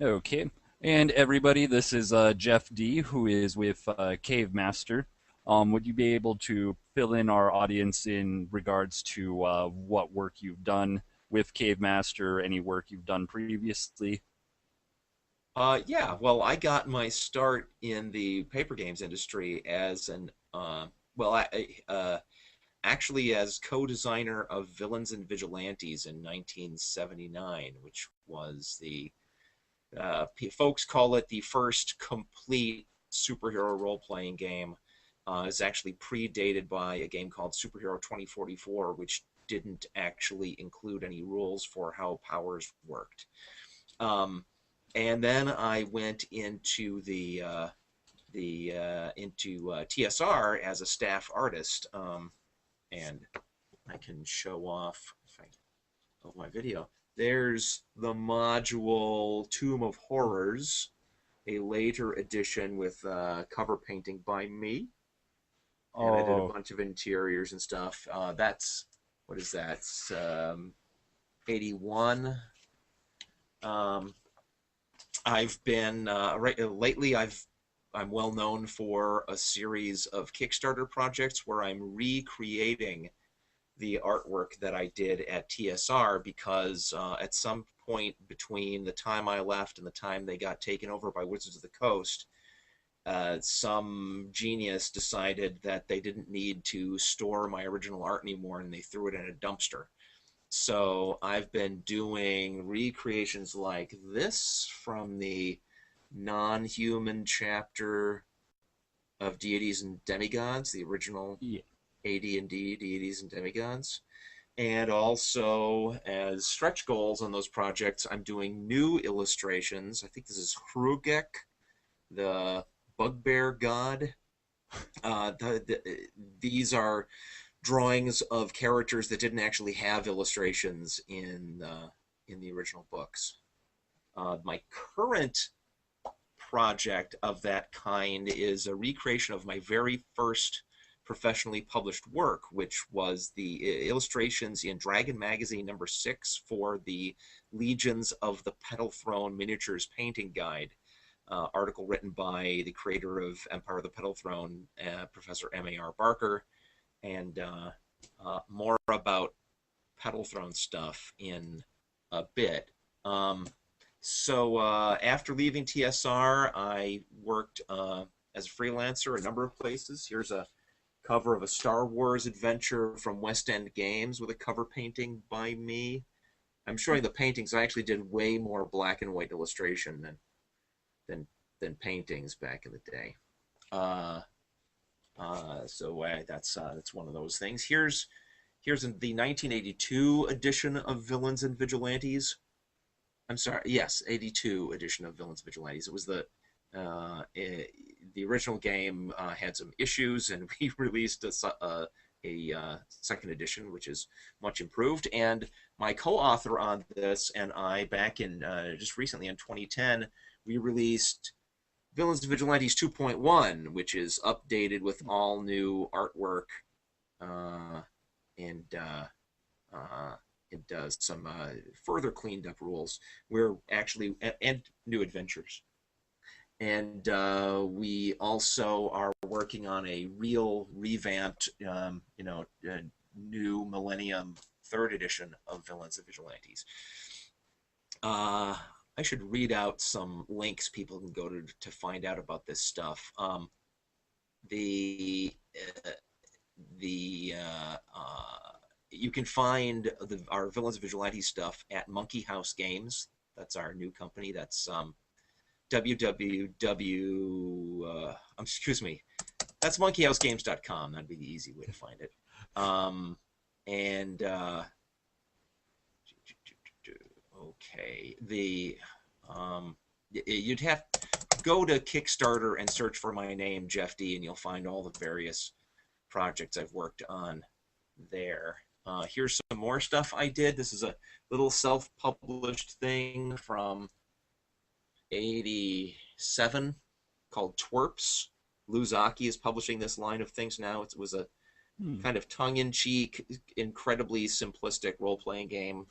Okay. And everybody, this is Jeff Dee, who is with Cavemaster. Would you be able to fill in our audience in regards to what work you've done with Cavemaster, any work you've done previously? Yeah, well, I got my start in the paper games industry as well, actually as co-designer of Villains and Vigilantes in 1979, which was folks call it the first complete superhero role-playing game. Is actually predated by a game called Superhero 2044, which didn't actually include any rules for how powers worked. Um, and then I went into the into TSR as a staff artist, and I can show off if I of my video. There's the module Tomb of Horrors, a later edition with cover painting by me, and I did a Oh, bunch of interiors and stuff. That's what is that? 81. Um, I've been lately. I'm well known for a series of Kickstarter projects where I'm recreating the artwork that I did at TSR because at some point between the time I left and the time they got taken over by Wizards of the Coast, some genius decided that they didn't need to store my original art anymore and they threw it in a dumpster. So I've been doing recreations like this from the non-human chapter of Deities and Demigods, the original yeah. AD&D Deities and Demigods. And also as stretch goals on those projects, I'm doing new illustrations. I think this is Hrugek, the bugbear god. These are drawings of characters that didn't actually have illustrations in the original books. My current project of that kind is a recreation of my very first professionally published work, which was the illustrations in Dragon Magazine #6 for the Legions of the Petal Throne Miniatures Painting Guide, article written by the creator of Empire of the Petal Throne, Professor M.A.R. Barker, and more about Petal Throne stuff in a bit. After leaving TSR, I worked as a freelancer a number of places. Here's a cover of a Star Wars adventure from West End Games with a cover painting by me. I'm showing the paintings. I actually did way more black and white illustration than than paintings back in the day. Uh, that's one of those things. Here's the 1982 edition of Villains and Vigilantes. I'm sorry, yes, 82 edition of Villains and Vigilantes. It was the original game had some issues, and we released a second edition, which is much improved. And my co-author on this and I, back in just recently in 2010, we released Villains and Vigilantes 2.1, which is updated with all new artwork uh, and it does some further cleaned up rules. We're actually and new adventures, and we also are working on a real revamped, new Millennium third edition of Villains and Vigilantes. I should read out some links people can go to find out about this stuff. The the You can find our Villains and Vigilantes stuff at Monkey House Games. That's our new company. That's www. Excuse me. That's monkeyhousegames.com. That'd be the easy way to find it. And okay, you'd have to go to Kickstarter and search for my name, Jeff Dee, and you'll find all the various projects I've worked on there. Here's some more stuff I did. This is a little self-published thing from '87 called Twerps. Luzaki is publishing this line of things now. It was a Hmm. kind of tongue-in-cheek, incredibly simplistic role-playing game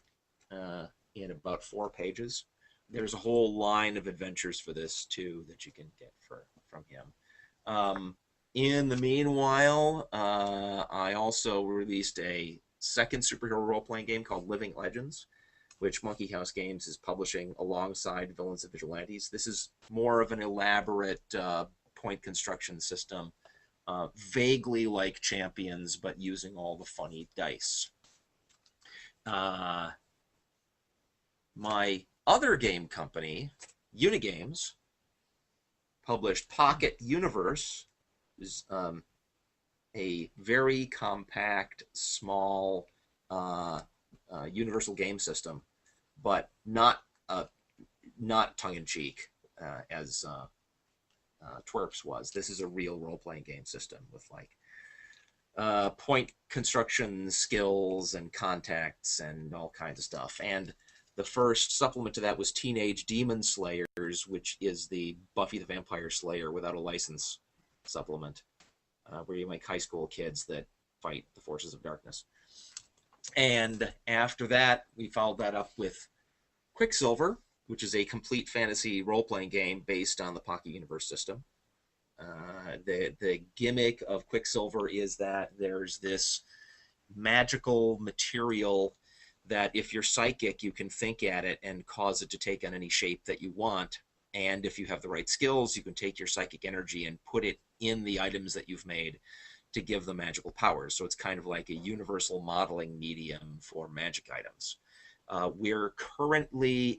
in about 4 pages. there's a whole line of adventures for this too that you can get from him. In the meanwhile, I also released a second superhero role-playing game called Living Legends, which Monkey House Games is publishing alongside Villains and Vigilantes. This is more of an elaborate point construction system, vaguely like Champions, but using all the funny dice. My other game company, Unigames, published Pocket Universe, is a very compact, small universal game system, but not tongue-in-cheek as Twerps was. This is a real role-playing game system with like point construction skills and contacts and all kinds of stuff. And the first supplement to that was Teenage Demon Slayers, which is the Buffy the Vampire Slayer without a license supplement, where you make high school kids that fight the forces of darkness. And after that, we followed that up with Quicksilver, which is a complete fantasy role-playing game based on the Pocket Universe system. The gimmick of Quicksilver is that there's this magical material that if you're psychic, you can think at it and cause it to take on any shape that you want. And if you have the right skills, you can take your psychic energy and put it in the items that you've made to give them magical powers. So it's kind of like a universal modeling medium for magic items. We're currently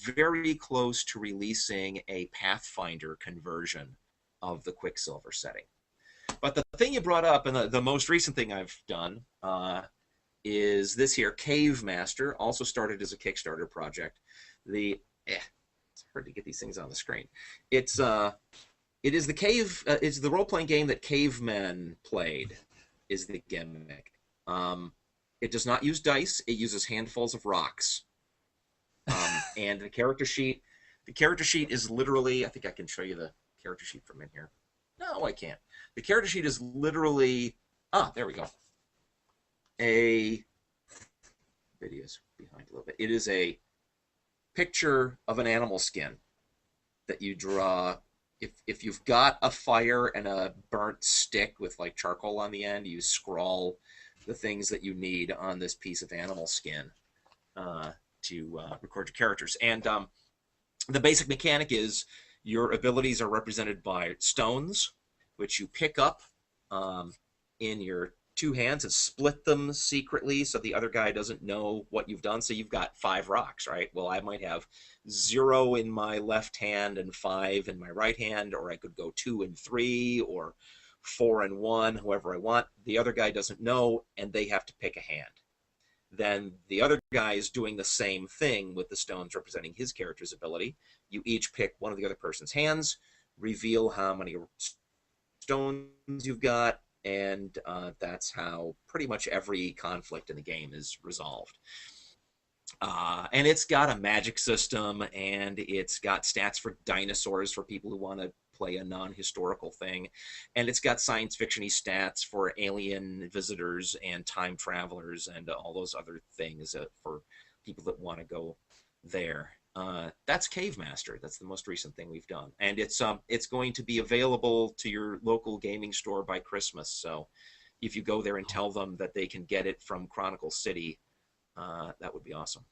very close to releasing a Pathfinder conversion of the Quicksilver setting. But the thing you brought up, and the most recent thing I've done, is this here, Cavemaster, also started as a Kickstarter project. It's hard to get these things on the screen. It is the role-playing game that cavemen played, is the gimmick. It does not use dice. It uses handfuls of rocks. And the character sheet is literally, I think I can show you the character sheet from in here. No, I can't. The character sheet is literally, there we go. Video's behind a little bit. It is a picture of an animal skin that you draw. If you've got a fire and a burnt stick with like charcoal on the end, you scrawl the things that you need on this piece of animal skin to record your characters. And the basic mechanic is your abilities are represented by stones, which you pick up in your two hands and split them secretly so the other guy doesn't know what you've done. So you've got 5 rocks, right? Well, I might have 0 in my left hand and 5 in my right hand, or I could go 2 and 3, or 4 and 1, however I want. The other guy doesn't know, and they have to pick a hand. Then the other guy is doing the same thing with the stones representing his character's ability. You each pick one of the other person's hands, reveal how many stones you've got, and that's how pretty much every conflict in the game is resolved. And it's got a magic system, and it's got stats for dinosaurs for people who want to play a non-historical thing, and it's got science fiction-y stats for alien visitors and time travelers and all those other things for people that want to go there. That's Cavemaster. That's the most recent thing we've done, and it's going to be available to your local gaming store by Christmas. So if you go there and tell them that they can get it from Chronicle City, that would be awesome.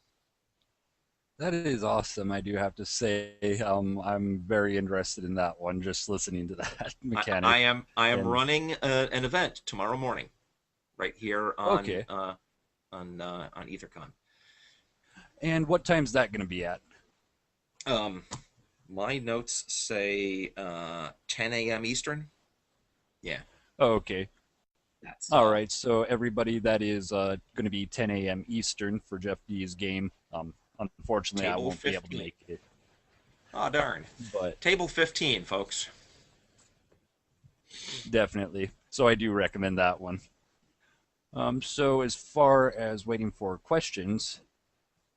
That is awesome. I do have to say, I'm very interested in that one. Just listening to that mechanic. I am And running an event tomorrow morning, right here on okay. on AetherCon. And what time's that going to be at? My notes say 10 a.m. Eastern. Yeah, Okay. that's All right. So everybody, that is going to be 10 a.m. Eastern for Jeff Dee's game. Unfortunately, I table won't be able to 15. make it, Oh, darn. but Table 15, folks. definitely. So I do recommend that one. So as far as waiting for questions,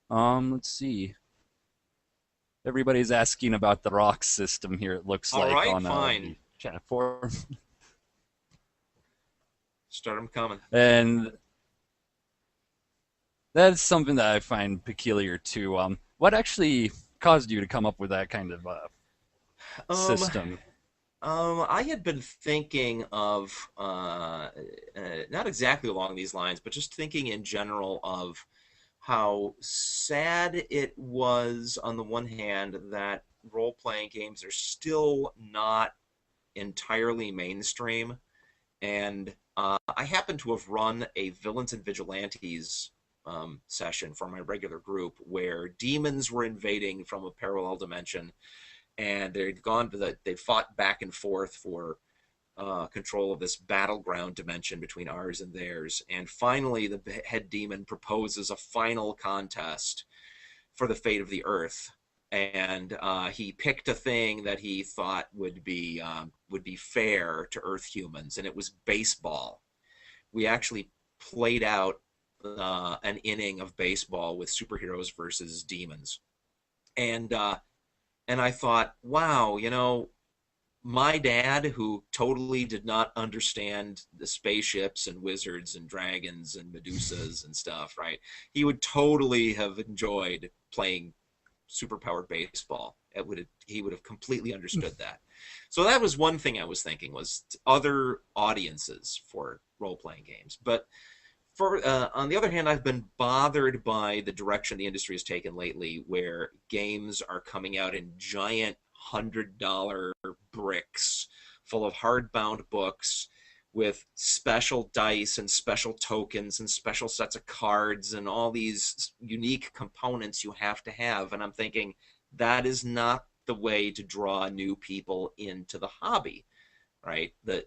let's see. Everybody's asking about the rock system here. It looks All like right, on fine. the chat forum, Start them coming. and that is something that I find peculiar too. What actually caused you to come up with that kind of Um, system? I had been thinking of not exactly along these lines, but just thinking in general of how sad it was on the one hand that role-playing games are still not entirely mainstream. And I happen to have run a Villains and Vigilantes session for my regular group where demons were invading from a parallel dimension, and they'd fought back and forth for control of this battleground dimension between ours and theirs. And finally, the head demon proposes a final contest for the fate of the Earth. And he picked a thing that he thought would be fair to Earth humans, and it was baseball. We actually played out an inning of baseball with superheroes versus demons, and I thought, wow, my dad, who totally did not understand the spaceships and wizards and dragons and Medusas and stuff, right? He would totally have enjoyed playing superpowered baseball. He would have completely understood that. So that was one thing I was thinking was other audiences for role playing games. But on the other hand, I've been bothered by the direction the industry has taken lately, where games are coming out in giant $100 bricks full of hardbound books with special dice and special tokens and special sets of cards and all these unique components you have to have. And I'm thinking that is not the way to draw new people into the hobby, right? The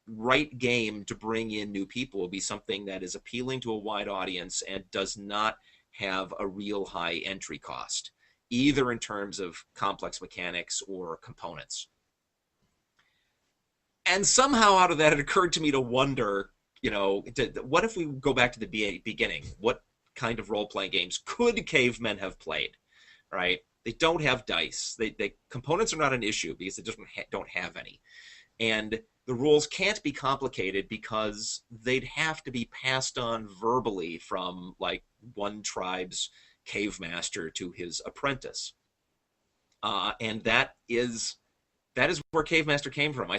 right game to bring in new people will be something that is appealing to a wide audience and does not have a real high entry cost, either in terms of complex mechanics or components. And somehow out of that, it occurred to me to wonder, what if we go back to the beginning? What kind of role-playing games could cavemen have played, right? They don't have dice. Components are not an issue because they just don't have any. And the rules can't be complicated because they'd have to be passed on verbally from like one tribe's cave master to his apprentice. And that is where Cavemaster came from. I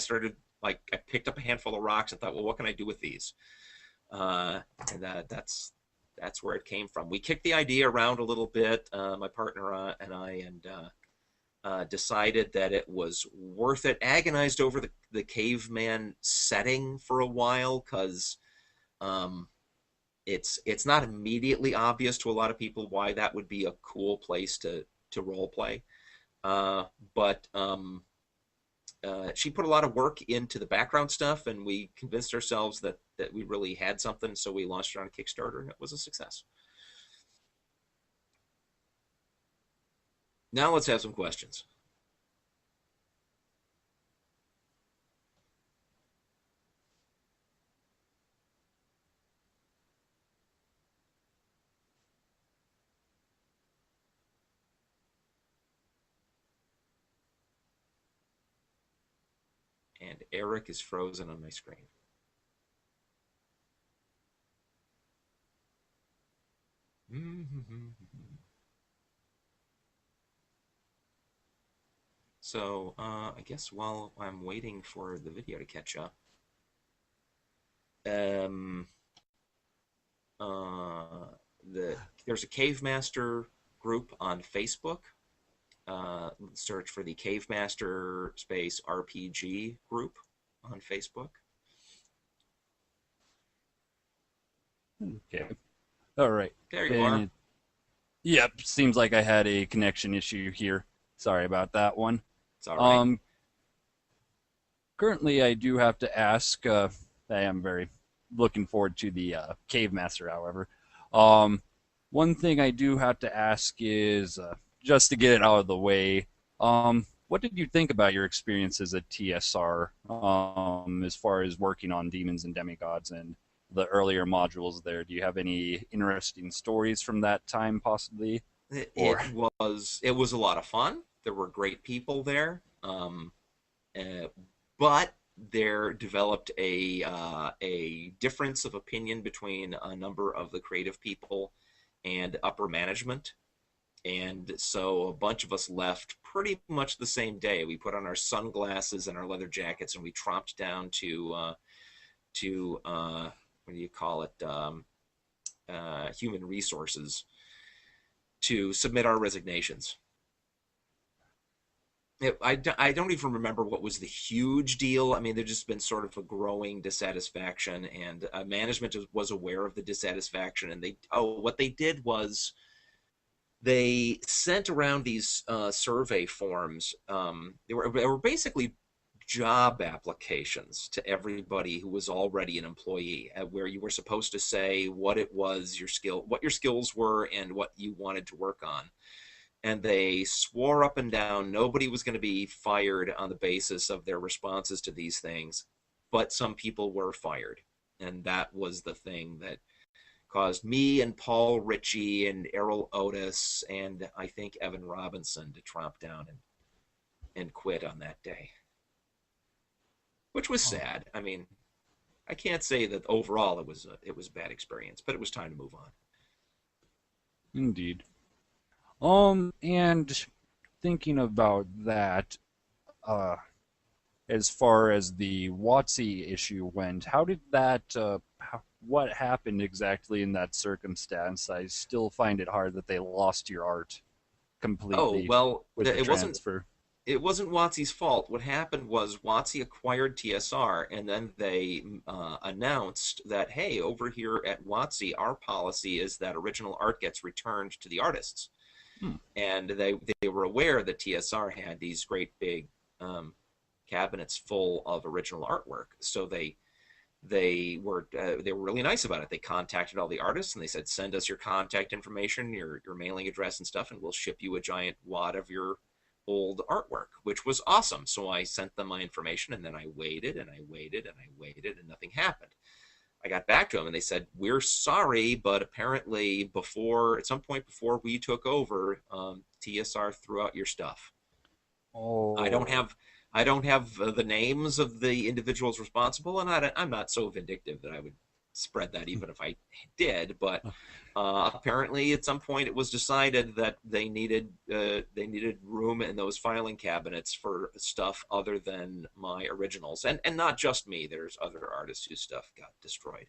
picked up a handful of rocks and thought, well, what can I do with these? And that's where it came from. We kicked the idea around a little bit, my partner and I, and decided that it was worth it. Agonized over the caveman setting for a while because it's not immediately obvious to a lot of people why that would be a cool place to role play. But she put a lot of work into the background stuff, and we convinced ourselves that we really had something, so we launched it on Kickstarter, and it was a success. Now let's have some questions. And Erik is frozen on my screen. So I guess while I'm waiting for the video to catch up, um, uh, there's a Cavemaster group on Facebook. Search for the Cavemaster space RPG group on Facebook. Okay. All right. There you And are. it, yep, seems like I had a connection issue here. Sorry about that one. It's all right. Um, Currently, I do have to ask. I am very looking forward to the Cave Master, however. Um, One thing I do have to ask is just to get it out of the way. What did you think about your experiences at TSR as far as working on demons and demigods and the earlier modules there? Do you have any interesting stories from that time, possibly? It Or was a lot of fun. There were great people there, uh, but there developed a difference of opinion between a number of the creative people and upper management. And so a bunch of us left pretty much the same day. We put on our sunglasses and our leather jackets, and we tromped down to what do you call it? Human resources to submit our resignations. I don't even remember what was the huge deal. I mean, there's just been sort of a growing dissatisfaction, and management was aware of the dissatisfaction. And what they did was they sent around these survey forms. They were basically job applications to everybody who was already an employee, where you were supposed to say what it was what your skills were, and what you wanted to work on. And they swore up and down nobody was going to be fired on the basis of their responses to these things, but some people were fired. And that was the thing that caused me and Paul Ritchie and Errol Otis and I think Evan Robinson to tromp down and quit on that day, which was Oh, sad. I mean, I can't say that overall it was a bad experience, but it was time to move on. indeed. And thinking about that, uh, as far as the WotC issue went, how did that, what happened exactly in that circumstance? I still find it hard that they lost your art Oh completely well, with the it wasn't transfer. it wasn't WotC's fault. What happened was WotC acquired TSR, and then they announced that, hey, over here at WotC, our policy is that original art gets returned to the artists. Hmm. And they were aware that TSR had these great big cabinets full of original artwork, so they were really nice about it. They contacted all the artists and they said, send us your contact information, your mailing address and stuff, and we'll ship you a giant wad of your old artwork, which was awesome. So I sent them my information, and then I waited and I waited and I waited, and nothing happened. I got back to them and they said, we're sorry, but apparently at some point before we took over, TSR threw out your stuff. I don't Oh. have I don't have the names of the individuals responsible, and I'm not so vindictive that I would spread that even if I did. But apparently, at some point, it was decided that they needed room in those filing cabinets for stuff other than my originals, and not just me. There's other artists whose stuff got destroyed,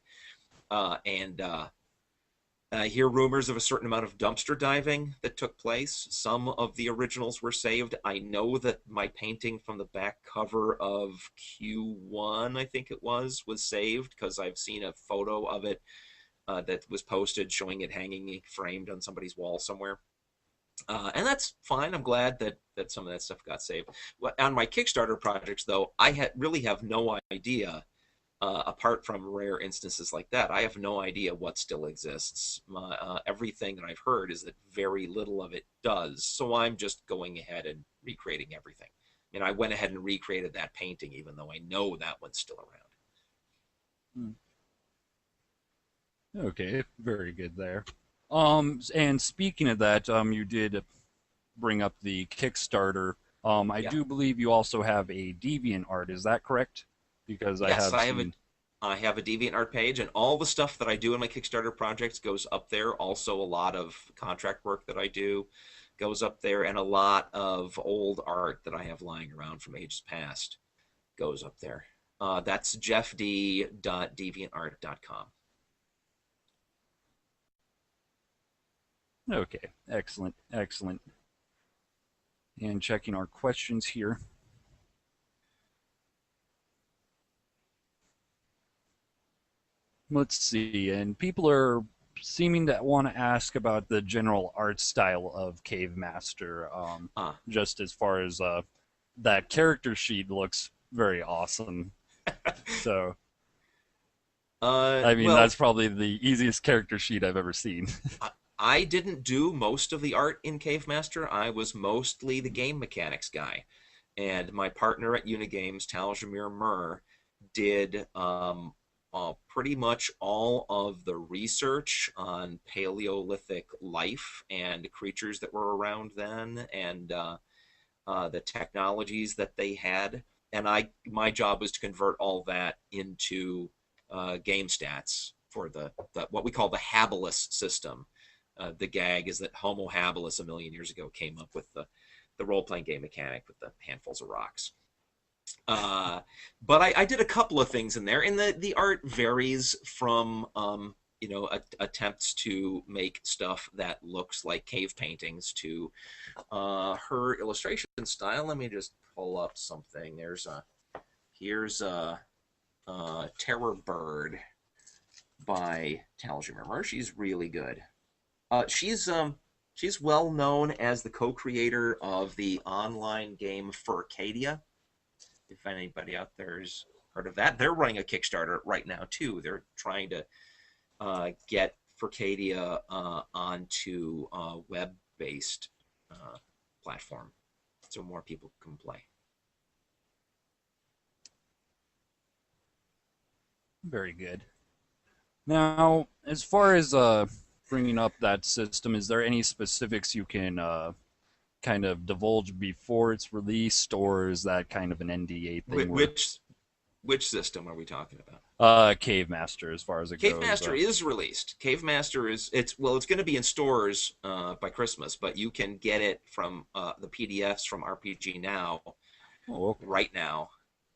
and I hear rumors of a certain amount of dumpster diving that took place. Some of the originals were saved. I know that my painting from the back cover of Q1, I think it was saved because I've seen a photo of it that was posted showing it hanging framed on somebody's wall somewhere. And that's fine. I'm glad that some of that stuff got saved. On my Kickstarter projects, though, I really have no idea apart from rare instances like that, I have no idea what still exists. Everything that I've heard is that very little of it does. So I'm just going ahead and recreating everything. And I went ahead and recreated that painting, even though I know that one's still around. Hmm. Okay, very good there. And speaking of that, you did bring up the Kickstarter. I Yeah. do believe you also have a Deviant art. Is that correct? Because I Yes, have seen. I have a DeviantArt page, and all the stuff that I do in my Kickstarter projects goes up there. Also, a lot of contract work that I do goes up there, and a lot of old art that I have lying around from ages past goes up there. That's jeffd.deviantart.com. Okay, excellent, excellent. And checking our questions here. Let's see. And people are seeming to want to ask about the general art style of Cavemaster. Uh, Just as far as that character sheet looks very awesome. So, I mean, well, that's probably the easiest character sheet I've ever seen. I didn't do most of the art in Cavemaster. I was mostly the game mechanics guy. And my partner at Unigames, Tal Jamir Murr, did pretty much all of the research on Paleolithic life and creatures that were around then, and the technologies that they had. And my job was to convert all that into game stats for the what we call the Habilis system, the gag is that Homo habilis a million years ago came up with the role playing game mechanic with the handfuls of rocks. But I did a couple of things in there, and the art varies from attempts to make stuff that looks like cave paintings to her illustration style. Let me just pull up something. Here's a Terror Bird by Talia Mermer. She's really good. She's well known as the co-creator of the online game Furcadia. If anybody out there's heard of that, they're running a Kickstarter right now too. They're trying to get Furcadia onto a web-based platform so more people can play. Very good. Now, as far as bringing up that system, is there any specifics you can kind of divulge before it's released, or is that kind of an NDA thing? Which system are we talking about? Cavemaster, as far as it Cavemaster goes. is released. Cavemaster it's going to be in stores by Christmas, but you can get it from the PDFs from RPG Now right now.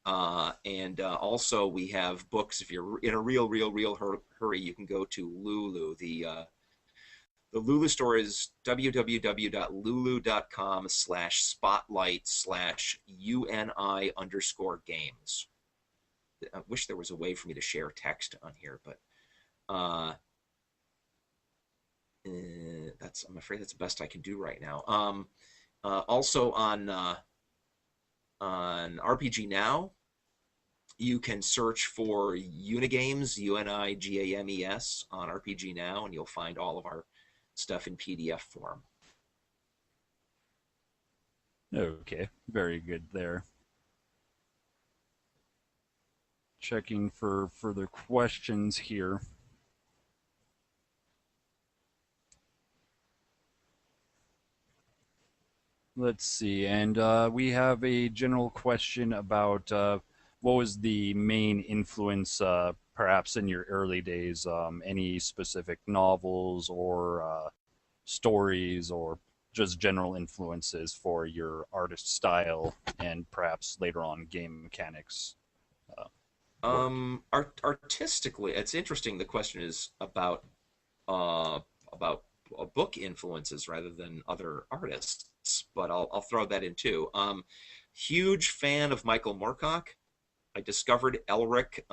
And also we have books. If you're in a real hurry, you can go to Lulu. The Lulu store is www.lulu.com/spotlight/UNI_games. I wish there was a way for me to share text on here, but I'm afraid that's the best I can do right now. Also on RPG Now, you can search for Unigames, UNIGAMES, on RPG Now, and you'll find all of our stuff in PDF form. Okay, very good there. Checking for further questions here. Let's see, and we have a general question about what was the main influence, perhaps in your early days, any specific novels or stories or just general influences for your artist style and perhaps later on game mechanics? Artistically, it's interesting. The question is about book influences rather than other artists, but I'll throw that in too. Huge fan of Michael Moorcock. I discovered Elric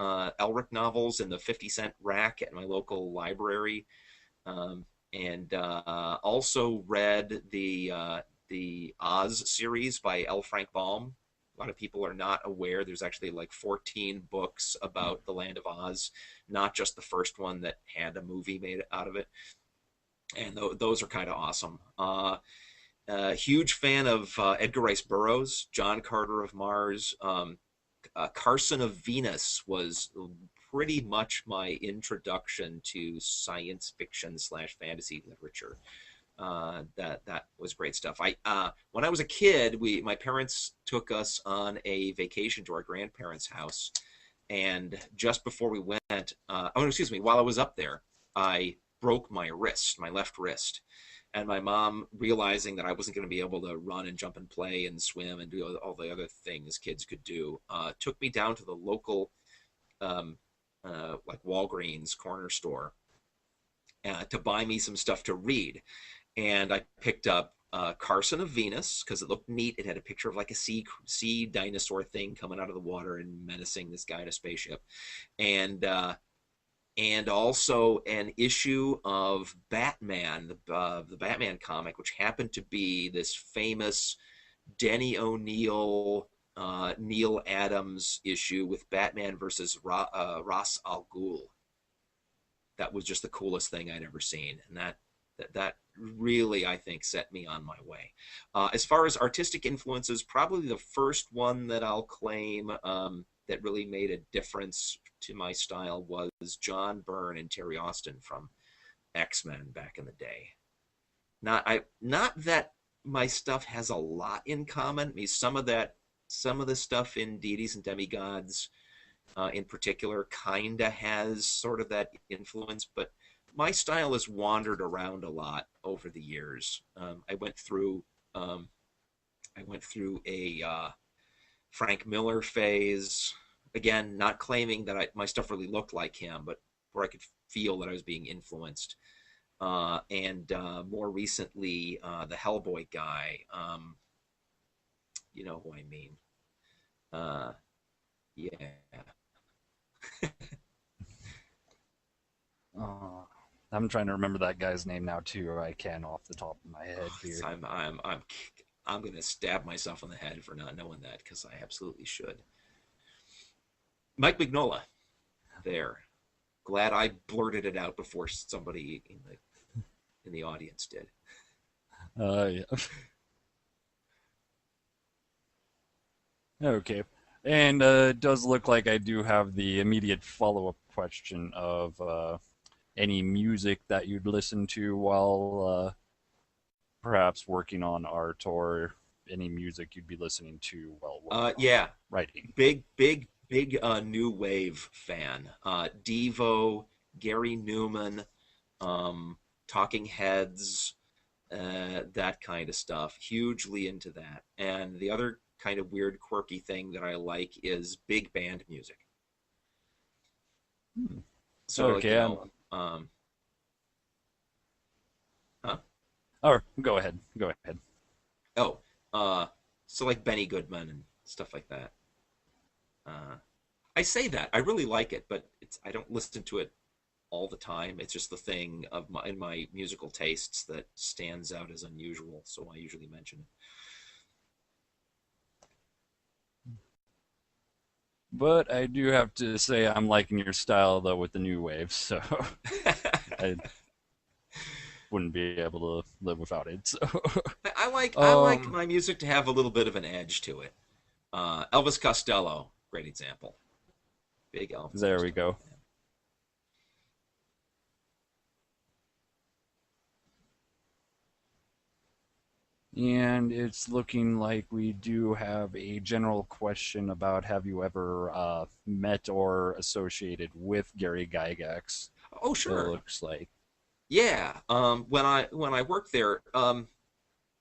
novels in the 50-cent rack at my local library, and also read the Oz series by L. Frank Baum. A lot of people are not aware there's actually like 14 books about the Land of Oz, not just the first one that had a movie made out of it. And those are kind of awesome. Huge fan of Edgar Rice Burroughs, John Carter of Mars. Carson of Venus was pretty much my introduction to science fiction / fantasy literature. That was great stuff. When I was a kid, my parents took us on a vacation to our grandparents' house, and just before we went, while I was up there, I broke my left wrist, and my mom, realizing that I wasn't going to be able to run and jump and play and swim and do all the other things kids could do, took me down to the local like Walgreens corner store to buy me some stuff to read. And I picked up Carson of Venus because it looked neat. It had a picture of like a sea dinosaur thing coming out of the water and menacing this guy in a spaceship, and also an issue of Batman, the Batman comic, which happened to be this famous Denny O'Neil, Neil Adams issue with Batman versus Ra's al Ghul. That was just the coolest thing I'd ever seen, and that really, I think, set me on my way. As far as artistic influences, probably the first one that I'll claim that really made a difference to my style was John Byrne and Terry Austin from X-Men back in the day. Not that my stuff has a lot in common. I mean, some of the stuff in Deities and Demigods in particular kind of has sort of that influence, but my style has wandered around a lot over the years. Um, I went through a Frank Miller phase. Again, not claiming that my stuff really looked like him, but where I could feel that I was being influenced. And more recently, the Hellboy guy. You know who I mean. Uh, yeah. Uh, I'm trying to remember that guy's name now too. I can off the top of my head Oh, here. I'm gonna stab myself in the head for not knowing that because I absolutely should. Mike Mignola. There. Glad I blurted it out before somebody in the audience did. Yeah. Okay. And it does look like I do have the immediate follow-up question of any music that you'd listen to while perhaps working on art, or any music you'd be listening to while working on Yeah, writing. big new wave fan. Devo, Gary Newman, um, Talking Heads, that kind of stuff. Hugely into that. And the other kind of weird, quirky thing that I like is big band music. Hmm. So, like, Okay. huh? Or go ahead. Go ahead. Oh, uh, so like Benny Goodman and stuff like that. Uh, I say that I really like it, but I don't listen to it all the time. It's just the thing of in my musical tastes that stands out as unusual, so I usually mention But I do have to say I'm liking your style though with the new wave, so it. I wouldn't be able to live without it. So, I like um, my music to have a little bit of an edge to it. Elvis Costello, great example. Big Elvis there we Costello go. fan. And it's looking like we do have a general question about have you ever met or associated with Gary Gygax? Oh, It sure. looks like. Yeah. When I worked there,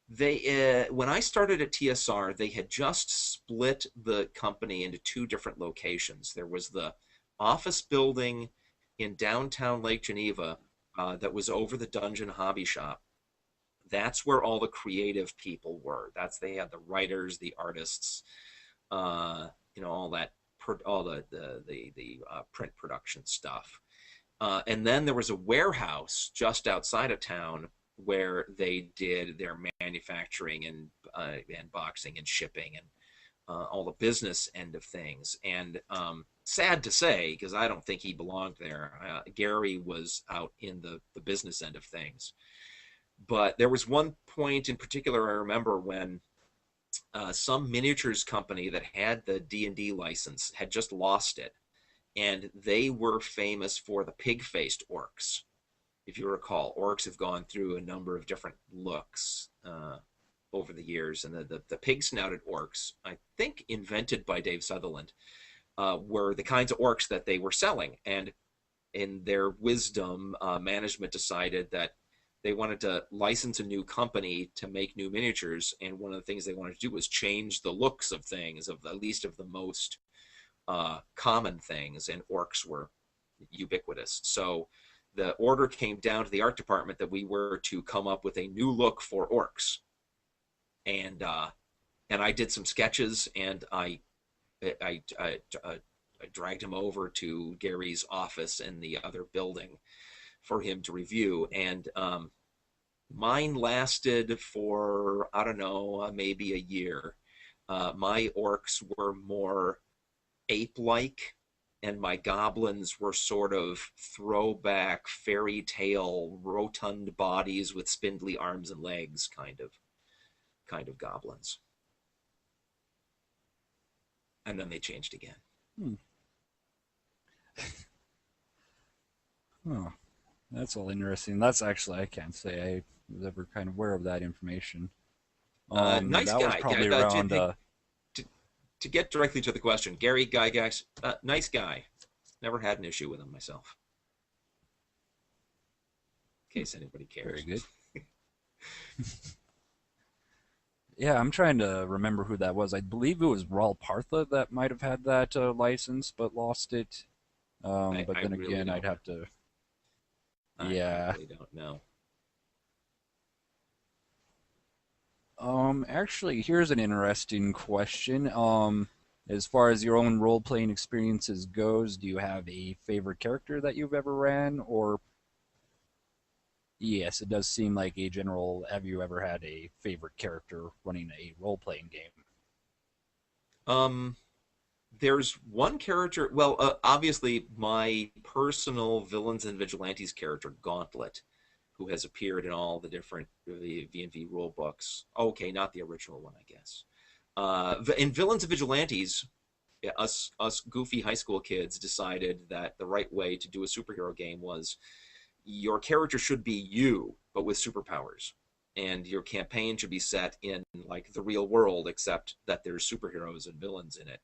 they when I started at TSR, they had just split the company into two different locations. There was the office building in downtown Lake Geneva that was over the Dungeon Hobby Shop. That's where all the creative people were. That's they had the writers, the artists, all that, all the print production stuff. And then there was a warehouse just outside of town where they did their manufacturing and boxing and shipping and all the business end of things. And sad to say, because I don't think he belonged there, Gary was out in the business end of things. But there was one point in particular I remember when some miniatures company that had the D&D license had just lost it, and they were famous for the pig-faced orcs. If you recall, orcs have gone through a number of different looks over the years, and the pig-snouted orcs, I think invented by Dave Sutherland, were the kinds of orcs that they were selling. And in their wisdom, management decided that they wanted to license a new company to make new miniatures, and one of the things they wanted to do was change the looks of things, of at least of the most common things, and orcs were ubiquitous. So the order came down to the art department that we were to come up with a new look for orcs, and I did some sketches, and I dragged him over to Gary's office in the other building for him to review, and mine lasted for, I don't know, maybe a year. My orcs were more ape-like, and my goblins were sort of throwback fairy tale rotund bodies with spindly arms and legs kind of goblins. And then they changed again. Hmm. Oh, that's all interesting. That's actually, I can't say I was ever kind of aware of that information. Nice That was guy. probably around To, to get directly to the question, Gary Gygax, nice guy. Never had an issue with him myself. case anybody Very cares. good. Yeah, I'm trying to remember who that was. I believe it was Raul Partha that might have had that license but lost it. But I then really again, I'd don't. have to. I Yeah. really don't know. Actually, here's an interesting question. As far as your own role-playing experiences goes, do you have a favorite character that you've ever ran, or yes, it does seem like a general. Have you ever had a favorite character running a role-playing game? Um, there's one character. Well, obviously, my personal villains and vigilantes character, Gauntlet, who has appeared in all the different V&V rule books. Okay, not the original one, I guess. In Villains and Vigilantes, yeah, us goofy high school kids decided that the right way to do a superhero game was your character should be you, but with superpowers. And your campaign should be set in like the real world, except that there's superheroes and villains in it.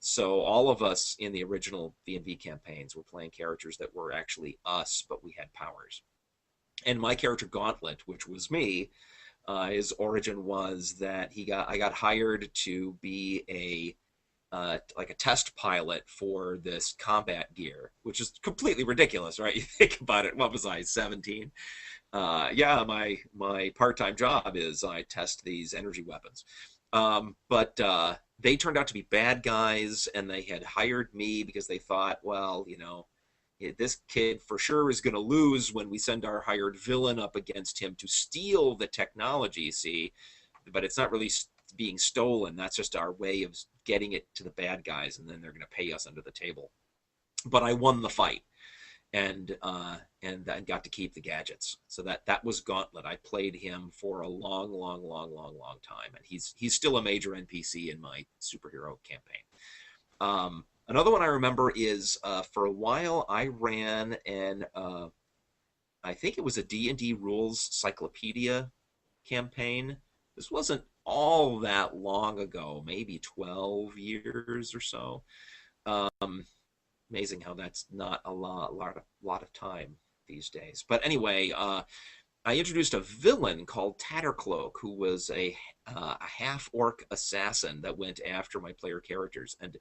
So all of us in the original V&V campaigns were playing characters that were actually us, but we had powers. And my character Gauntlet, which was me, his origin was that I got hired to be a like a test pilot for this combat gear, which is completely ridiculous, right? You think about it. What was I, 17? Yeah, my part-time job is I test these energy weapons. But they turned out to be bad guys, and they had hired me because they thought, well, this kid for sure is going to lose when we send our hired villain up against him to steal the technology, see? But it's not really being stolen. That's just our way of getting it to the bad guys, and then they're going to pay us under the table. But I won the fight, and I got to keep the gadgets. So that was Gauntlet. I played him for a long time, and he's still a major NPC in my superhero campaign. Another one I remember is for a while I ran an I think it was a D&D rules cyclopedia campaign. This wasn't all that long ago, maybe 12 years or so. Um, Amazing how that's not a lot of time these days. But anyway, I introduced a villain called Tattercloak, who was a half orc assassin that went after my player characters, and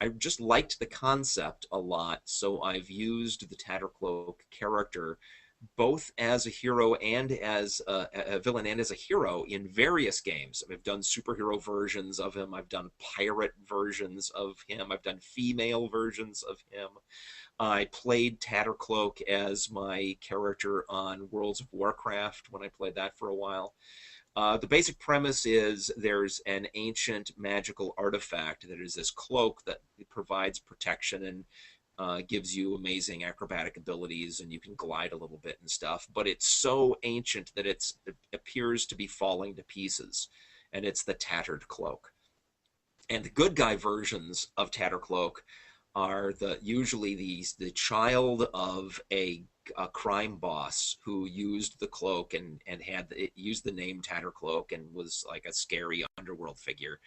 I just liked the concept a lot, so I've used the Tattercloak character both as a hero and as a villain and as a hero in various games. I've done superhero versions of him. I've done pirate versions of him. I've done female versions of him. I played Tattercloak as my character on Worlds of Warcraft when I played that for a while. The basic premise is there's an ancient magical artifact that is this cloak that provides protection and gives you amazing acrobatic abilities, and you can glide a little bit and stuff. But it's so ancient that it appears to be falling to pieces, and it's the Tattered Cloak. And the good guy versions of Tattercloak are usually the child of a crime boss who used the cloak and had it used the name Tattercloak and was like a scary underworld figure,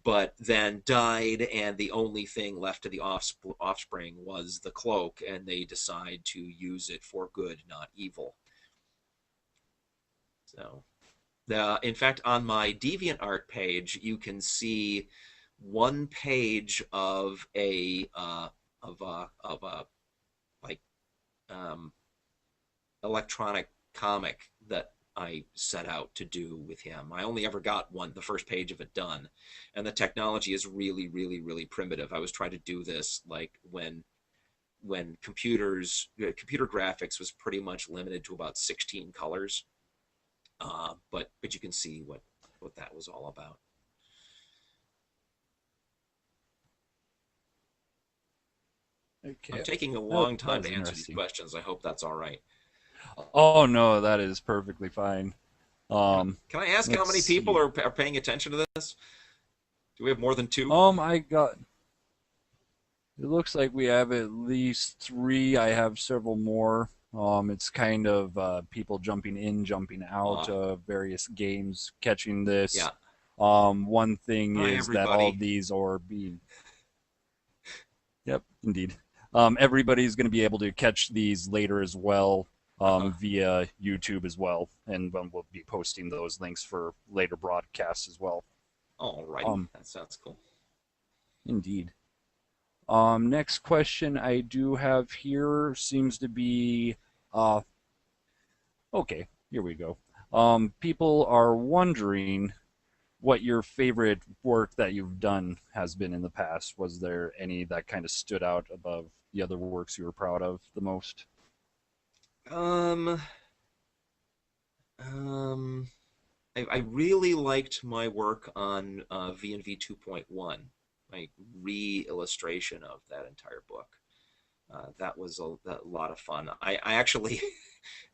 but then died, and the only thing left to the offspring was the cloak, and they decide to use it for good, not evil. So, in fact, on my DeviantArt page, you can see one page of a like um, electronic comic that I set out to do with him. I only ever got the first page of it done, and the technology is really primitive. I was trying to do this like when computer graphics was pretty much limited to about 16 colors. But you can see what that was all about. I'm Okay. taking a That, long that time was to answer these interesting. questions. I hope that's all right. Oh no, that is perfectly fine. Can I ask how Let's many people see. are paying attention to this? Do we have more than two? I got. It looks like we have at least three. I have several more. It's kind of people jumping in, jumping out Uh, of various games, catching this. yeah. One thing Hi, is that all of everybody. these are being. Yep, indeed. Everybody's going to be able to catch these later as well. Uh-huh. via YouTube as well, and we'll be posting those links for later broadcasts as well. Alrighty, Um, that sounds cool. Indeed. Next question I do have here seems to be, uh, okay, here we go. People are wondering what your favorite work that you've done has been in the past. Was there any that kind of stood out above the other works you were proud of the most? Um, um, I really liked my work on V&V 2.1, my re-illustration of that entire book. That was a lot of fun. I actually,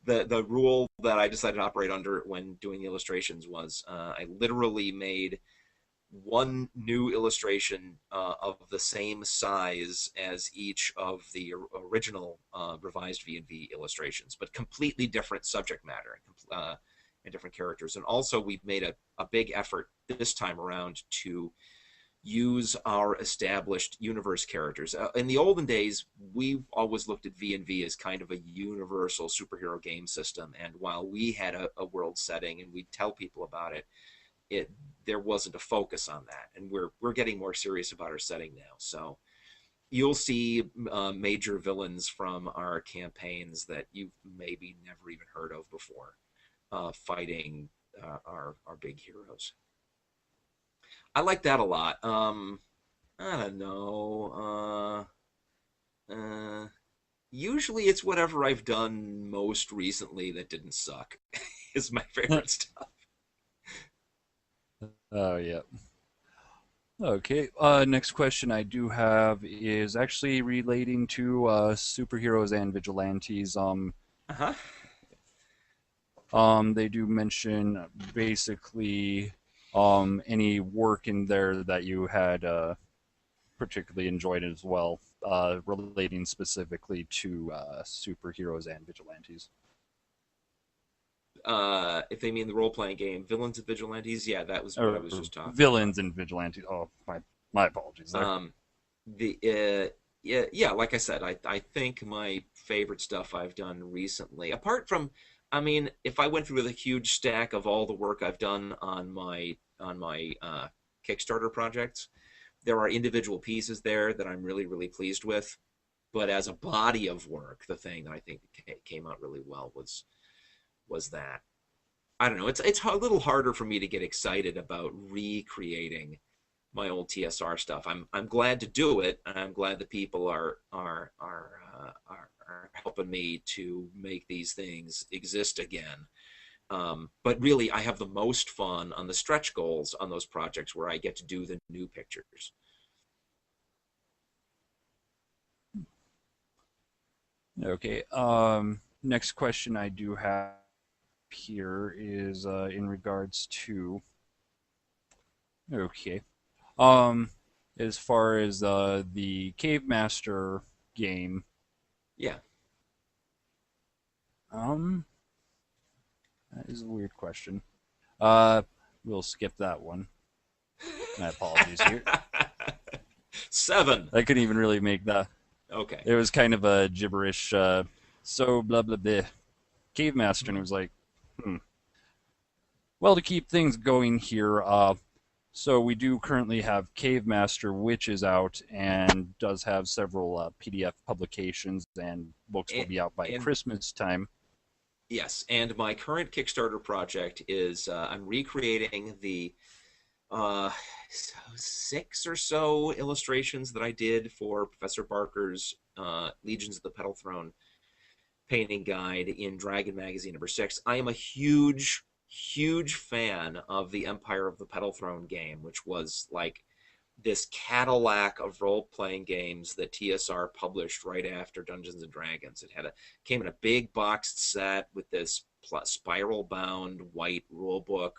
the rule that I decided to operate under when doing the illustrations was I literally made one new illustration of the same size as each of the original revised V&V illustrations, but completely different subject matter and different characters. And also, we've made a big effort this time around to use our established universe characters. In the olden days, we've always looked at V&V as kind of a universal superhero game system. And while we had a world setting and we'd tell people about it, it there wasn't a focus on that, and we're getting more serious about our setting now. So you'll see major villains from our campaigns that you've maybe never even heard of before, fighting our big heroes. I like that a lot. I don't know. Usually it's whatever I've done most recently that didn't suck is my favorite stuff. Oh, yeah. Okay. Next question I do have is actually relating to superheroes and vigilantes. Uh-huh. They do mention basically any work in there that you had particularly enjoyed as well, relating specifically to superheroes and vigilantes. If they mean the role playing game, villains and vigilantes, yeah, that was what I was Or just talking about. villains and vigilantes. Oh, my apologies there. Um, the yeah, like I said, I think my favorite stuff I've done recently, apart from, I mean, if I went through a huge stack of all the work I've done on my Kickstarter projects, there are individual pieces there that I'm really pleased with. But as a body of work, the thing that I think came out really well was that. I don't know. It's a little harder for me to get excited about recreating my old TSR stuff. I'm glad to do it, and I'm glad that people are helping me to make these things exist again. But really, I have the most fun on the stretch goals on those projects where I get to do the new pictures. Okay. Next question I do have here is in regards to, okay, um, as far as the Cavemaster game. Yeah. Um, that is a weird question. Uh, we'll skip that one. My apologies here. Seven. I couldn't even really make that. Okay. It was kind of a gibberish. So blah blah blah. Cavemaster, and it was like, hmm. Well, to keep things going here, so we do currently have Cavemaster, which is out and does have several PDF publications, and books will And, be out by and Christmas time. yes, and my current Kickstarter project is I'm recreating the uh, six or so illustrations that I did for Professor Barker's Legions of the Petal Throne painting guide in Dragon Magazine #6. I am a huge fan of the Empire of the Petal Throne game, which was like this Cadillac of role-playing games that TSR published right after Dungeons and Dragons. Came in a big boxed set with this spiral-bound white rulebook,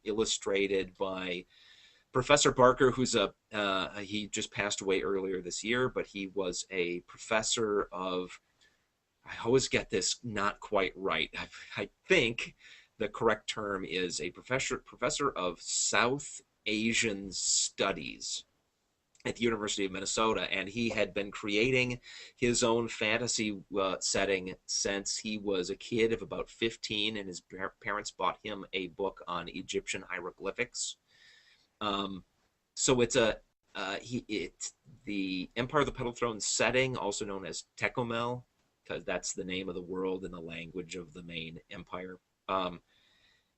illustrated by Professor Barker, who's he just passed away earlier this year, but he was a professor of. I always get this not quite right. I think the correct term is a professor of South Asian Studies. at the University of Minnesota, and he had been creating his own fantasy setting since he was a kid of about 15, and his parents bought him a book on Egyptian hieroglyphics. Um, so it's a the Empire of the Petal Throne setting, also known as Tecomel, because that's the name of the world in the language of the main empire.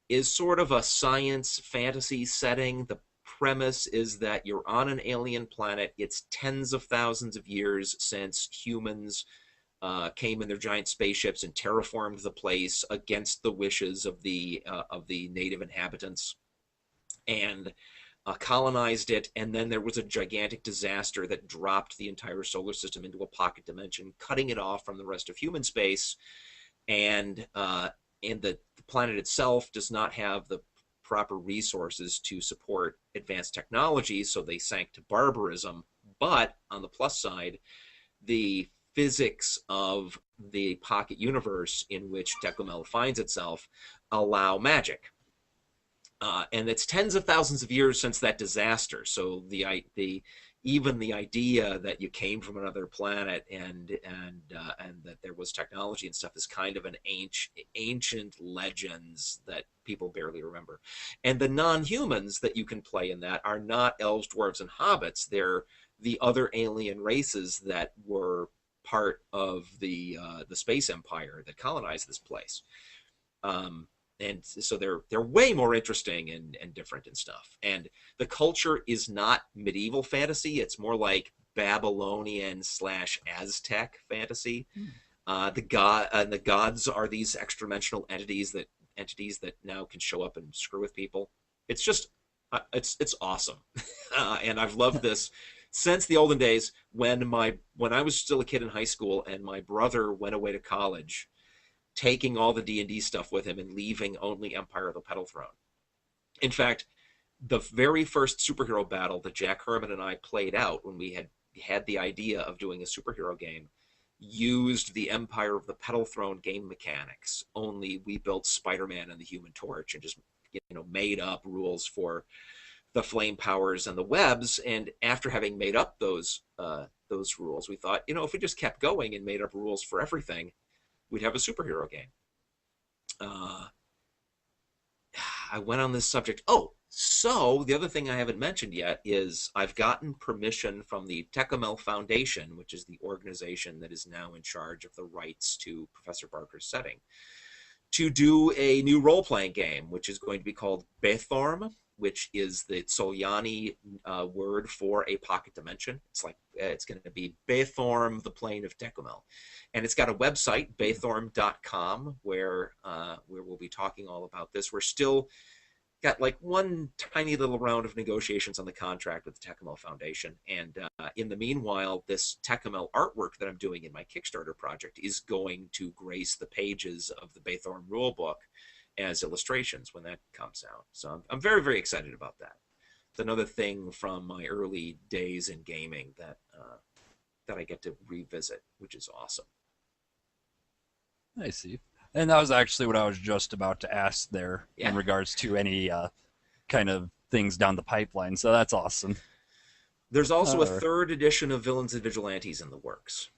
Is sort of a science fantasy setting. The premise is that you're on an alien planet. It's tens of thousands of years since humans came in their giant spaceships and terraformed the place against the wishes of the native inhabitants, and colonized it. And then there was a gigantic disaster that dropped the entire solar system into a pocket dimension, cutting it off from the rest of human space. And the planet itself does not have the proper resources to support advanced technology, so they sank to barbarism. But on the plus side, the physics of the pocket universe in which Tecomel finds itself allow magic. And it's tens of thousands of years since that disaster. So even the idea that you came from another planet and that there was technology and stuff is kind of an ancient legends that people barely remember. And the non-humans that you can play in that are not elves, dwarves, and hobbits. They're the other alien races that were part of the space empire that colonized this place. And so they're way more interesting and different and stuff. And the culture is not medieval fantasy; it's more like Babylonian / Aztec fantasy. The gods are these extra-dimensional entities that now can show up and screw with people. It's just it's awesome, and I've loved this since the olden days when I was still a kid in high school and my brother went away to college, taking all the D&D stuff with him and leaving only Empire of the Petal Throne. In fact, the very first superhero battle that Jack Herman and I played out when we had the idea of doing a superhero game used the Empire of the Petal Throne game mechanics, only we built Spider-Man and the Human Torch and just made up rules for the flame powers and the webs. And after having made up those rules, we thought, if we just kept going and made up rules for everything, we'd have a superhero game. I went on this subject. Oh, so the other thing I haven't mentioned yet is I've gotten permission from the Tecomel Foundation, which is the organization that is now in charge of the rights to Professor Barker's setting, to do a new role-playing game, which is going to be called Bethorm, which is the Tsolyani word for a pocket dimension. It's going to be Bethorm, the plane of Tecomel. And it's got a website, bethorm.com, where we'll be talking all about this. We're still got like one tiny little round of negotiations on the contract with the Tecomel Foundation. And in the meanwhile, this Tecomel artwork that I'm doing in my Kickstarter project is going to grace the pages of the Bethorm rulebook as illustrations when that comes out. So I'm very, very excited about that. It's another thing from my early days in gaming that I get to revisit, which is awesome. I see. And that was actually what I was just about to ask there Yeah. in regards to any kind of things down the pipeline. So that's awesome. There's also a third edition of Villains and Vigilantes in the works.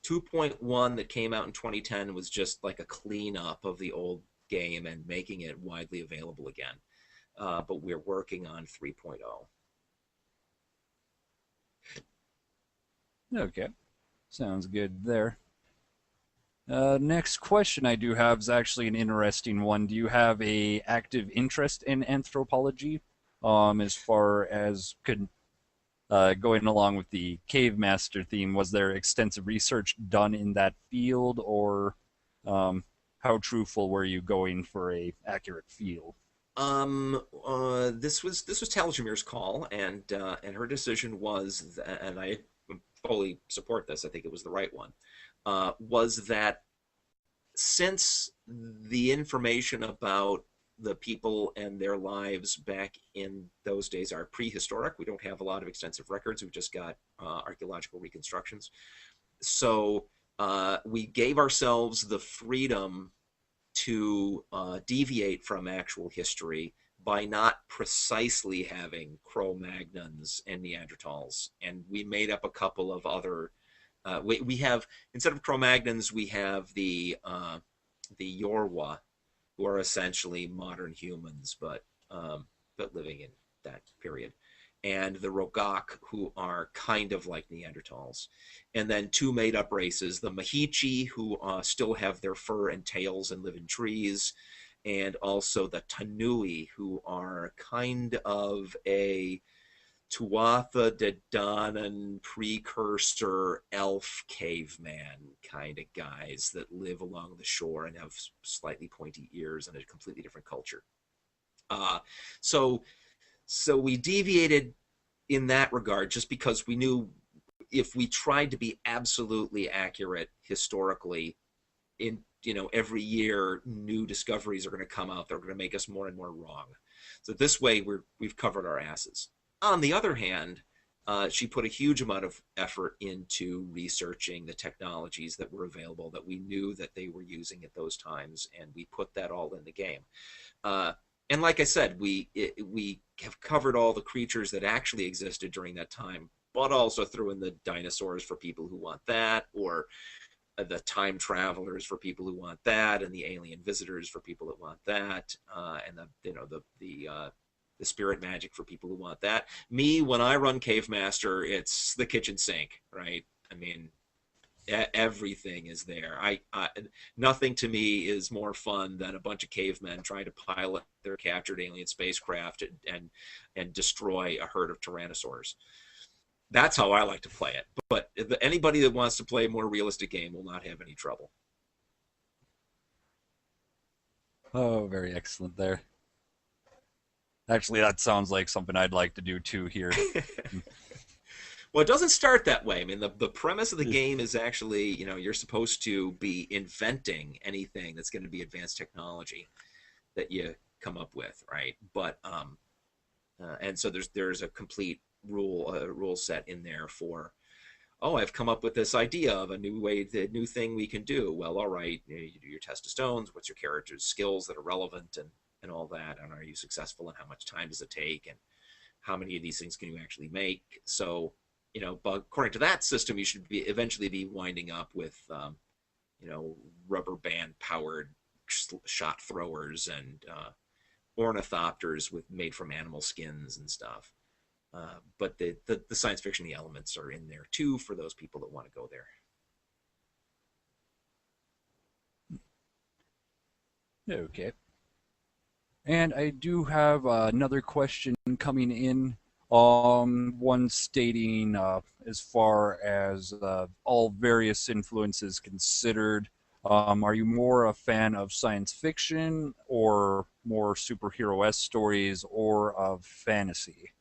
2.1 that came out in 2010 was just like a cleanup of the old game and making it widely available again. But we're working on 3.0. Okay. Sounds good there. Next question I do have is actually an interesting one. Do you have a active interest in anthropology, as far as going along with the Cavemaster theme? Was there extensive research done in that field, or how truthful were you going for a accurate feel? This was Talajimir's call, and her decision was, and I fully support this, I think it was the right one, was that since the information about the people and their lives back in those days are prehistoric, we don't have a lot of extensive records, we've just got archaeological reconstructions. So we gave ourselves the freedom to deviate from actual history, by not precisely having Cro-Magnons and Neanderthals. And we made up a couple of other. We have, instead of Cro-Magnons, we have the Yorwa, who are essentially modern humans, but living in that period, and the Rogak, who are kind of like Neanderthals, and then two made-up races: the Mahichi, who still have their fur and tails and live in trees, and also the Tanui, who are kind of a Tuatha De Danann precursor elf caveman kind of guys that live along the shore and have slightly pointy ears and a completely different culture. Uh, so so we deviated in that regard just because we knew if we tried to be absolutely accurate historically, in every year new discoveries are going to come out that are going to make us more and more wrong. So this way we've covered our asses. On the other hand, she put a huge amount of effort into researching the technologies that were available that we knew that they were using at those times, and we put that all in the game. And like I said, we have covered all the creatures that actually existed during that time, but also threw in the dinosaurs for people who want that, or the time travelers for people who want that, and the alien visitors for people that want that, and the spirit magic for people who want that. Me, when I run Cavemaster, it's the kitchen sink, right? I mean, everything is there. Nothing to me is more fun than a bunch of cavemen trying to pilot their captured alien spacecraft and destroy a herd of tyrannosaurs. That's how I like to play it. But anybody that wants to play a more realistic game will not have any trouble. Oh, very excellent there. Actually, that sounds like something I'd like to do too here. Well, it doesn't start that way. I mean, the premise of the game is actually, you're supposed to be inventing anything that's going to be advanced technology that you come up with, right? But and so there's a complete rule set in there for, oh, I've come up with this idea of a new thing we can do. Well, all right, you do your test of stones. What's your character's skills that are relevant, and all that, and are you successful, and how much time does it take, and how many of these things can you actually make? So, but according to that system, you should eventually be winding up with, rubber band powered shot throwers and ornithopters made from animal skins and stuff. But the science fiction, the elements are in there too for those people that want to go there. Okay. And I do have another question coming in. One stating, as far as all various influences considered, are you more a fan of science fiction or more superhero-esque stories or of fantasy?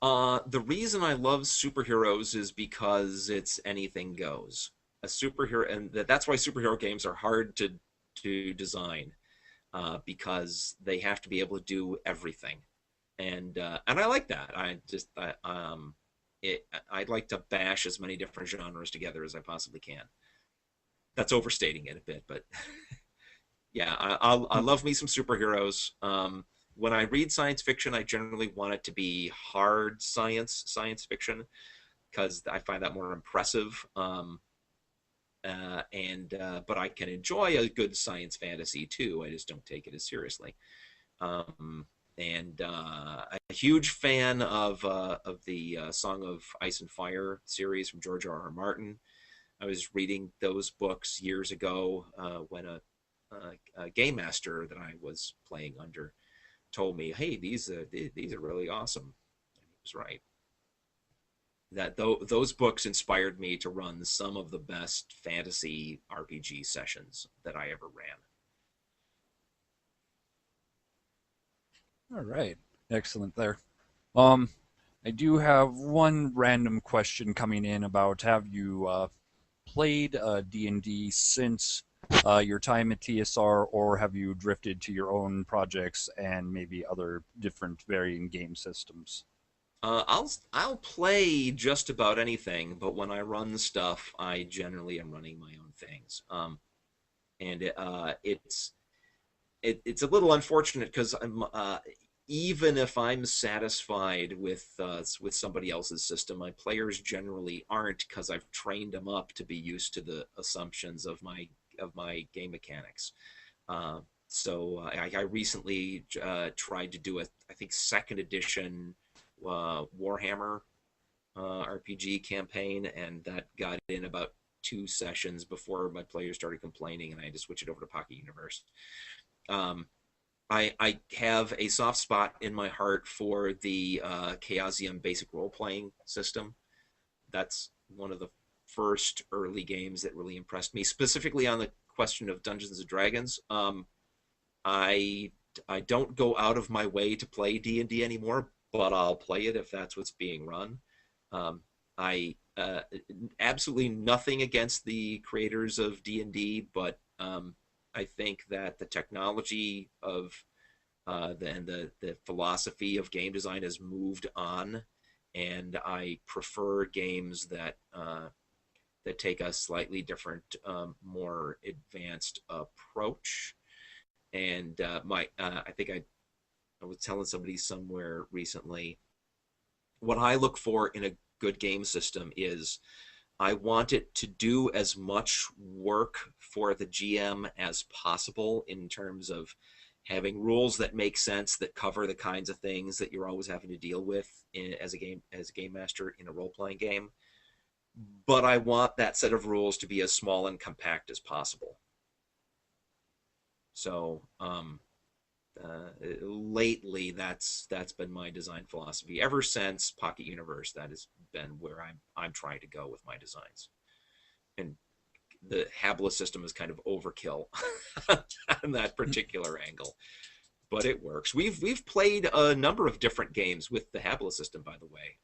The reason I love superheroes is because it's anything goes. A superhero, and that's why superhero games are hard to design, because they have to be able to do everything, and I like that. I'd like to bash as many different genres together as I possibly can. That's overstating it a bit, but yeah, I love me some superheroes. When I read science fiction, I generally want it to be hard science fiction, because I find that more impressive. But I can enjoy a good science fantasy too. I just don't take it as seriously. A huge fan of the Song of Ice and Fire series from George R. R. Martin. I was reading those books years ago, when a game master that I was playing under told me, "Hey, these are really awesome." And he was right. Those books inspired me to run some of the best fantasy RPG sessions that I ever ran. All right, excellent there. Um, I do have one random question coming in about, have you played D&D since your time at TSR, or have you drifted to your own projects and maybe other different varying game systems? I'll play just about anything, but when I run stuff, I generally am running my own things. And it's it's a little unfortunate because I'm even if I'm satisfied with somebody else's system, my players generally aren't because I've trained them up to be used to the assumptions of my game mechanics. Uh, I recently tried to do I think second edition Warhammer RPG campaign, and that got in about 2 sessions before my players started complaining, and I had to switch it over to Pocket Universe. Um, I have a soft spot in my heart for the Chaosium basic role playing system. That's one of the first early games that really impressed me, specifically on the question of Dungeons and Dragons. I I don't go out of my way to play D&D anymore, but I'll play it if that's what's being run. I absolutely nothing against the creators of D&D, but I think that the technology of the philosophy of game design has moved on, and I prefer games that take a slightly different, more advanced approach. And I think I was telling somebody somewhere recently, what I look for in a good game system is I want it to do as much work for the GM as possible in terms of having rules that make sense, that cover the kinds of things that you're always having to deal with as a game master in a role playing game. But I want that set of rules to be as small and compact as possible. So lately, that's been my design philosophy ever since Pocket Universe. That has been where I'm trying to go with my designs. And the Habla system is kind of overkill on that particular angle, but it works. We've played a number of different games with the Habla system, by the way.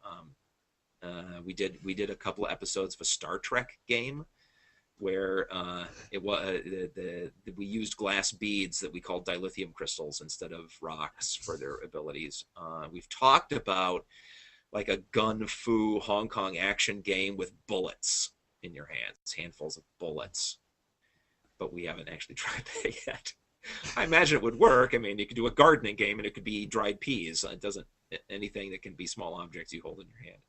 We did a couple of episodes of a Star Trek game where it was we used glass beads that we called dilithium crystals instead of rocks for their abilities. We've talked about like a gun fu Hong Kong action game with bullets in your hands, handfuls of bullets, but we haven't actually tried that yet. I imagine it would work. I mean, you could do a gardening game and it could be dried peas. It doesn't anything that can be small objects you hold in your hand.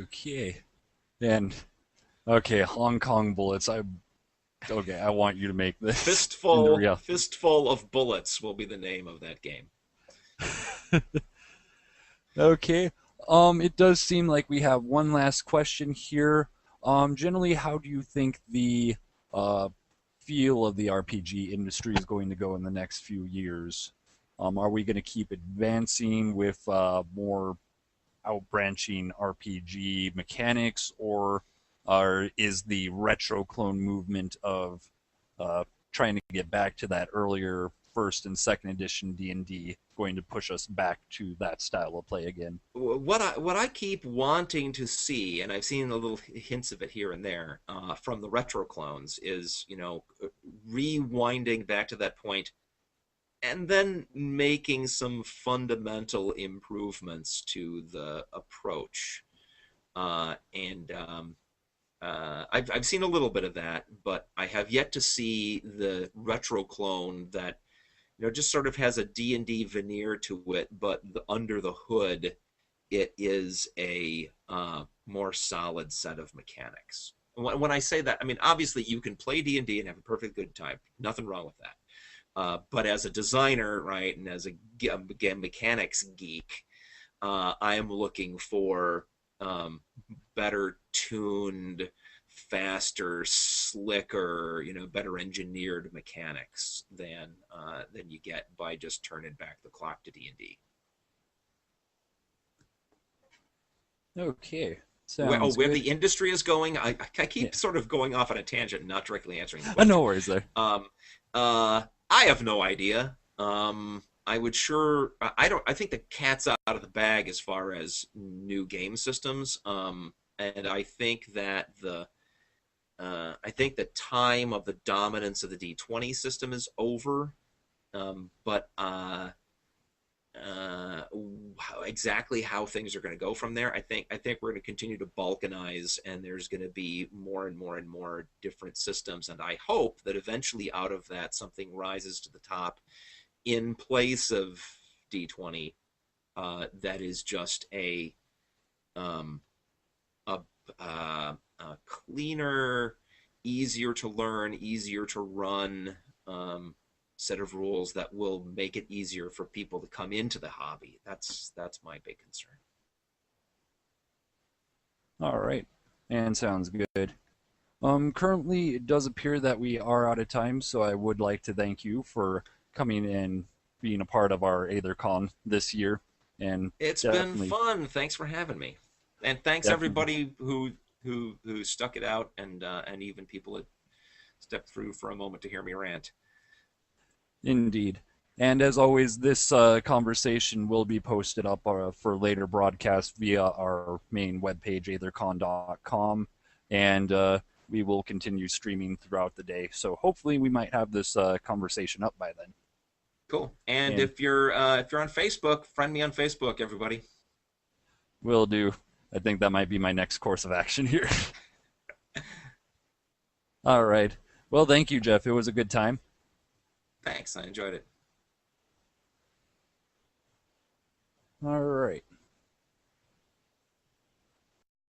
Okay. And okay, Hong Kong bullets. I want you to make this into real. Fistful of bullets will be the name of that game. Okay. It does seem like we have one last question here. Generally, how do you think the uh, feel of the RPG industry is going to go in the next few years? Are we going to keep advancing with more outbranching RPG mechanics, or is the retro clone movement of trying to get back to that earlier first and second edition D&D going to push us back to that style of play again? What I keep wanting to see, and I've seen a little hints of it here and there from the retro clones, is rewinding back to that point and then making some fundamental improvements to the approach. I've seen a little bit of that, but I have yet to see the retro clone that just sort of has a D&D veneer to it, but under the hood, it is a more solid set of mechanics. When I say that, I mean obviously you can play D&D and have a perfect good time. Nothing wrong with that. But as a designer, right, and as a game mechanics geek, I am looking for better tuned, faster, slicker, better engineered mechanics than you get by just turning back the clock to D&D. Okay, Where sounds good. the industry is going, I Yeah. keep sort of going off on a tangent and not directly answering the question. No worries there. I have no idea. I would sure. I don't. I think the cat's out of the bag as far as new game systems. And I think that the time of the dominance of the D20 system is over. But exactly how things are going to go from there. I think we're going to continue to balkanize, and there's going to be more and more and more different systems. And I hope that eventually, out of that, something rises to the top in place of D20 that is just um, a, a cleaner, easier to learn, easier to run set of rules that will make it easier for people to come into the hobby. That's my big concern. All right, and sounds good. Currently, it does appear that we are out of time, so I would like to thank you for coming and being a part of our AetherCon this year, and It's been definitely, fun. Thanks for having me, and thanks definitely, everybody who stuck it out, and even people that stepped through for a moment to hear me rant. indeed. And as always, this conversation will be posted up for later broadcast via our main webpage, AetherCon.com, and we will continue streaming throughout the day. So hopefully, we might have this conversation up by then. Cool. And And if you're on Facebook, friend me on Facebook, everybody. will do. I think that might be my next course of action here. All right. Well, thank you, Jeff. It was a good time. Thanks. I enjoyed it. All right.